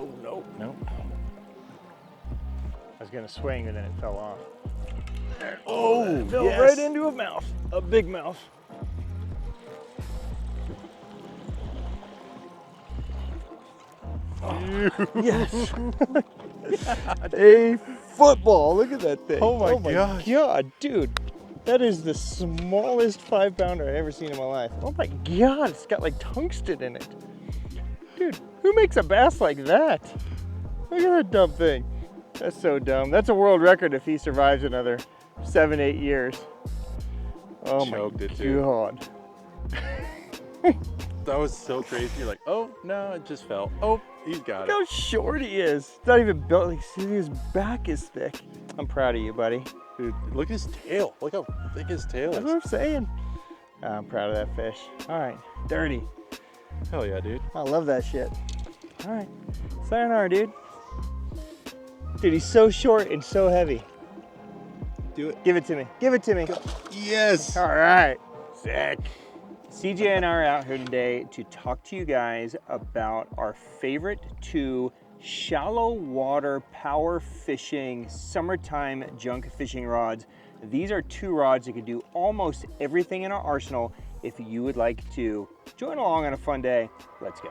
Oh, no. No. I was gonna swing and then it fell off. Oh, It fell yes. right into a mouth, a big mouth. Yes. A football. Look at that thing. Oh my gosh. God, dude. That is the smallest 5-pounder I've ever seen in my life. Oh my God, it's got like tungsten in it. Dude, who makes a bass like that? Look at that dumb thing. That's so dumb. That's a world record if he survives another 7-8 years. Oh Choked my it, too. God. That was so crazy. You're like, oh, no, it just fell. Oh, he's got Look it. how short he is. It's not even built. Like, see, his back is thick. I'm proud of you, buddy. Dude, look at his tail. Look how thick his tail That's what is. I'm saying. I'm proud of that fish. All right, dirty. Hell yeah, dude. I love that shit. All right, sayonara, dude. Dude, he's so short and so heavy. Do it. Give it to me. Give it to me. Yes. All right, sick. CJ and I are out here today to talk to you guys about our favorite 2 shallow water power fishing summertime junk fishing rods. These are 2 rods that can do almost everything in our arsenal. If you would like to join along on a fun day, let's go.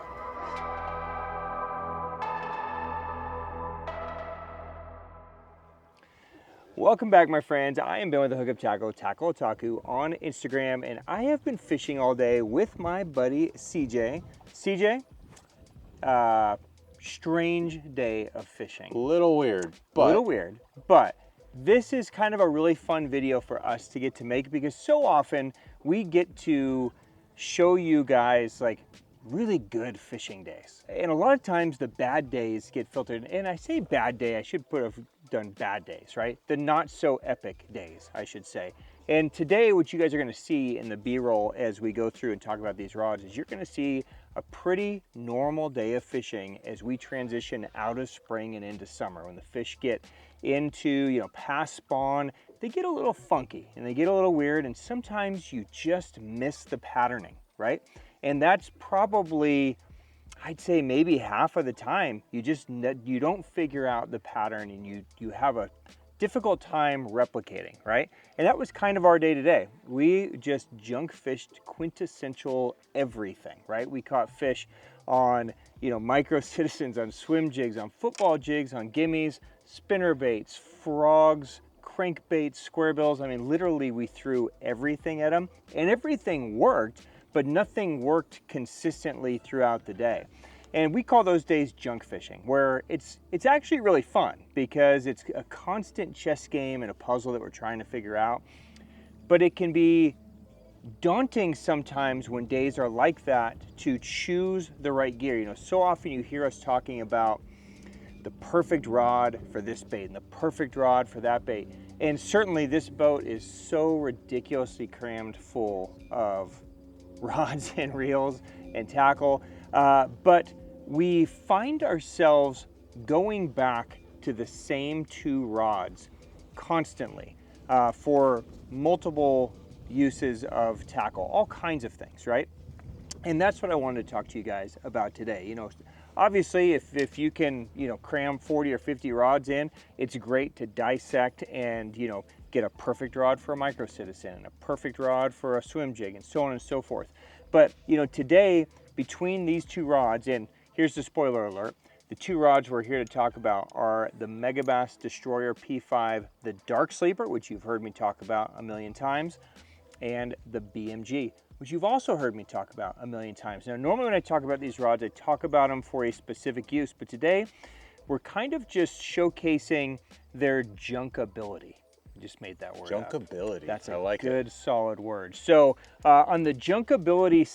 Welcome back, my friends. I am Ben with the Hookup Tackle, Tackle Otaku on Instagram, and I have been fishing all day with my buddy CJ. CJ, strange day of fishing. Little weird, but Little weird, but this is kind of a really fun video for us to get to make because so often we get to show you guys like really good fishing days. And a lot of times the bad days get filtered. And I say bad day, I should have done bad days, right? The not so epic days, I should say. And today, what you guys are gonna see in the B-roll as we go through and talk about these rods is you're gonna see a pretty normal day of fishing as we transition out of spring and into summer. When the fish get into, you know, past spawn, they get a little funky and they get a little weird, and sometimes you just miss the patterning, right? And that's probably, I'd say maybe half of the time, you don't figure out the pattern and you have a difficult time replicating, right? And that was kind of our day today. We just junk fished quintessential everything, right? We caught fish on, you know, micro citizens, on swim jigs, on football jigs, on gimmies, spinner baits, frogs, crankbaits, square bills. I mean, literally we threw everything at them and everything worked, but nothing worked consistently throughout the day. And we call those days junk fishing, where it's actually really fun because it's a constant chess game and a puzzle that we're trying to figure out. But it can be daunting sometimes when days are like that to choose the right gear. You know, so often you hear us talking about the perfect rod for this bait and the perfect rod for that bait. And certainly this boat is so ridiculously crammed full of rods and reels and tackle, but we find ourselves going back to the same 2 rods constantly for multiple uses of tackle, all kinds of things, right? And that's what I wanted to talk to you guys about today. You know, obviously if you can, you know, cram 40 or 50 rods in, it's great to dissect and, you know, get a perfect rod for a micro citizen and a perfect rod for a swim jig and so on and so forth. But, you know, today between these 2 rods, and here's the spoiler alert, the 2 rods we're here to talk about are the Megabass Destroyer P5, the Dark Sleeper, which you've heard me talk about a million times, and the BMG, which you've also heard me talk about a million times. Now, normally when I talk about these rods, I talk about them for a specific use, but today we're kind of just showcasing their junkability. I just made that word up. junkability. That's I a like good, solid word. So on the junkability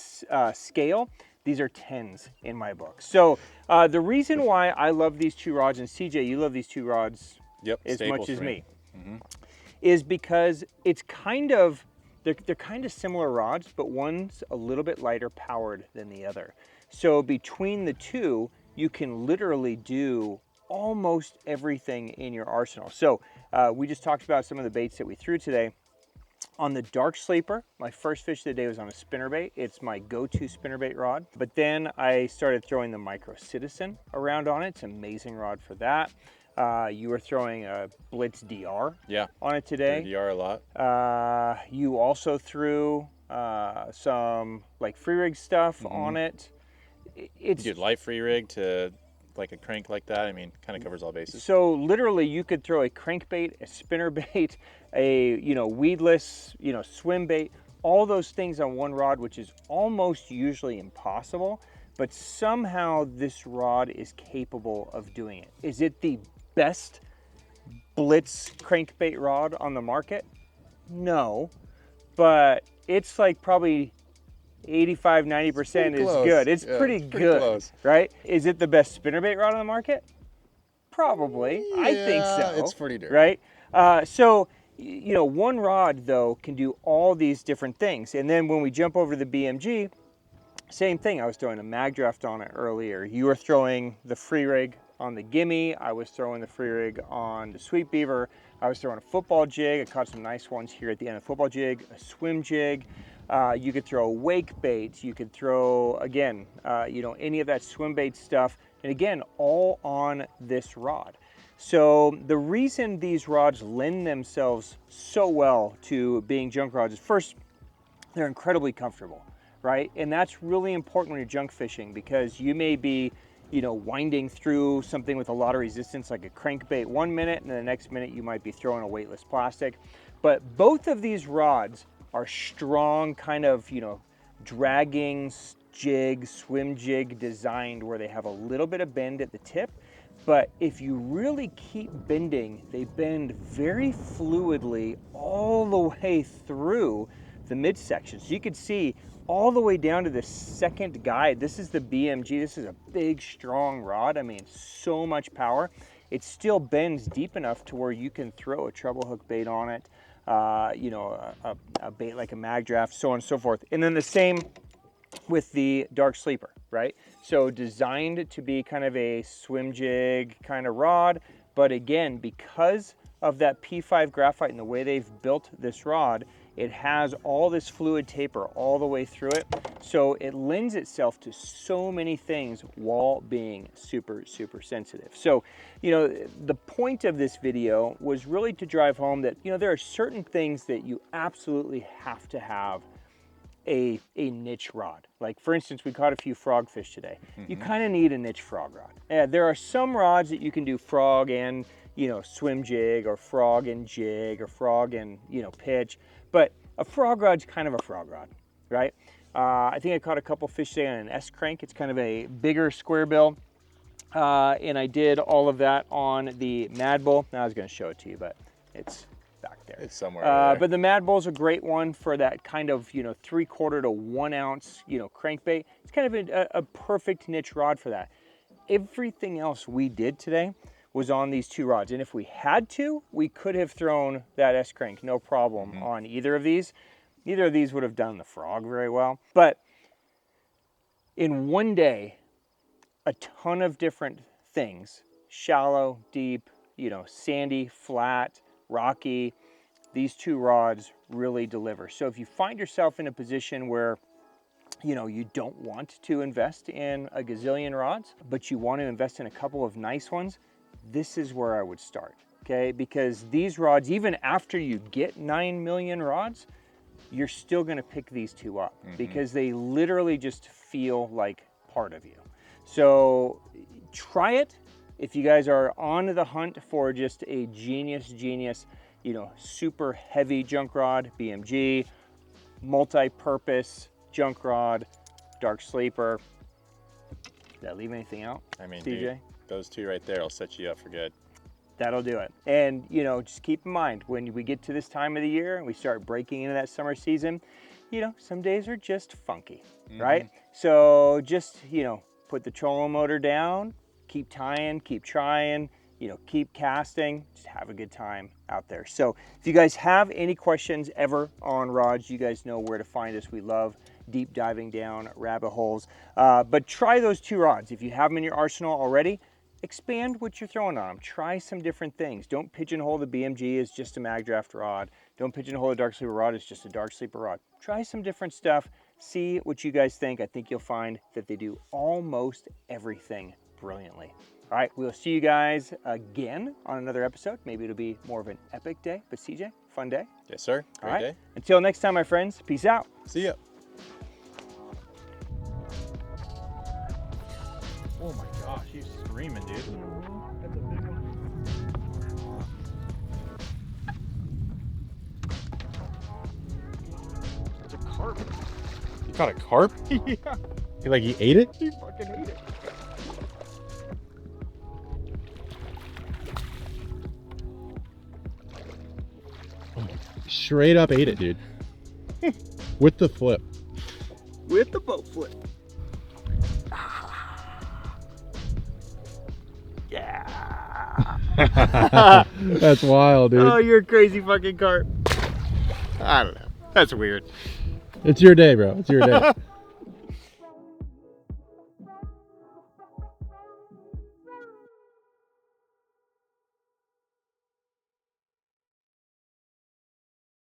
scale, these are 10s in my book. So the reason why I love these 2 rods, and CJ, you love these 2 rods as much as me, is because it's kind of, they're kind of similar rods, but one's a little bit lighter powered than the other. So between the 2, you can literally do almost everything in your arsenal. So we just talked about some of the baits that we threw today. On the Dark Sleeper, my first fish of the day was on a spinnerbait. It's my go-to spinnerbait rod. But then I started throwing the Micro Citizen around on it. It's an amazing rod for that. You were throwing a Blitz DR on it today. DR a lot. You also threw some like free rig stuff on it. It's you did light free rig to like a crank like that. I mean, kind of covers all bases. So literally you could throw a crankbait, a spinnerbait, a weedless, swim bait, all those things on one rod, which is almost usually impossible, but somehow this rod is capable of doing it. Is it the best Blitz crankbait rod on the market? No, but it's like probably 85–90% is good. It's pretty good, close. Right? Is it the best spinnerbait rod on the market? Probably. Yeah, I think so. It's pretty dirty. Right? So, one rod though can do all these different things. And then when we jump over to the BMG, same thing. I was throwing a Magdraft on it earlier. You were throwing the free rig on the Gimmy. I was throwing the free rig on the Sweet Beaver. I was throwing a football jig. I caught some nice ones here at the end of the football jig, a swim jig. You could throw wake baits. You could throw, again, any of that swim bait stuff. And again, all on this rod. So the reason these rods lend themselves so well to being junk rods is, first, they're incredibly comfortable, right? And that's really important when you're junk fishing, because you may be, winding through something with a lot of resistance like a crankbait 1 minute, and the next minute you might be throwing a weightless plastic. But both of these rods are strong, kind of, dragging jig, swim jig designed, where they have a little bit of bend at the tip. But if you really keep bending, they bend very fluidly all the way through the midsection. So you could see all the way down to the second guide. This is the BMG. This is a big, strong rod. I mean, so much power. It still bends deep enough to where you can throw a treble hook bait on it, a bait like a Magdraft, so on and so forth. And then the same with the Dark Sleeper, right? So designed to be kind of a swim jig kind of rod, but again, because of that P5 graphite and the way they've built this rod, it has all this fluid taper all the way through it. So it lends itself to so many things while being super, super sensitive. So, the point of this video was really to drive home that, there are certain things that you absolutely have to have a niche rod. Like, for instance, we caught a few frogfish today. You kind of need a niche frog rod. Yeah, there are some rods that you can do frog and, swim jig, or frog and jig, or frog and, pitch. But a frog rod's kind of a frog rod, right? I think I caught a couple fish today on an S Crank. It's kind of a bigger square bill. And I did all of that on the Mad Bull. Now I was going to show it to you, but it's back there. It's somewhere over there. But the Mad Bull's a great one for that kind of, 3/4 to 1 ounce, crankbait. It's kind of a perfect niche rod for that. Everything else we did today was on these two rods. And if we had to, we could have thrown that S Crank, no problem, on either of these. Neither of these would have done the frog very well. But in one day, a ton of different things, shallow, deep, sandy, flat, rocky, these two rods really deliver. So if you find yourself in a position where you don't want to invest in a gazillion rods, but you want to invest in a couple of nice ones, this is where I would start, okay? Because these rods, even after you get 9 million rods, you're still gonna pick these two up because they literally just feel like part of you. So try it. If you guys are on the hunt for just a genius, super heavy junk rod, BMG, multi-purpose junk rod, Dark Sleeper. Did I leave anything out? I mean, DJ? dude, those two right there will set you up for good. That'll do it. And, just keep in mind, when we get to this time of the year and we start breaking into that summer season, some days are just funky, right? So just, put the trolling motor down, keep tying, keep trying, keep casting, just have a good time out there. So if you guys have any questions ever on rods, you guys know where to find us. We love deep diving down rabbit holes. But try those two rods. If you have them in your arsenal already, expand what you're throwing on them. Try some different things. Don't pigeonhole the BMG as just a Magdraft rod. Don't pigeonhole the Dark Sleeper rod as just a Dark Sleeper rod. Try some different stuff. See what you guys think. I think you'll find that they do almost everything brilliantly. All right, we'll see you guys again on another episode. Maybe it'll be more of an epic day, but CJ, fun day. Yes, sir. Great day. Until next time, my friends, peace out. See ya. Oh my gosh, he's screaming, dude. That's a big one. It's a carp. You caught a carp? Yeah, Like he ate it? he fucking ate it. Straight up ate it, dude. With the flip. With the boat flip. Yeah. That's wild, dude. Oh, you're a crazy fucking carp. I don't know. That's weird. It's your day, bro. It's your day.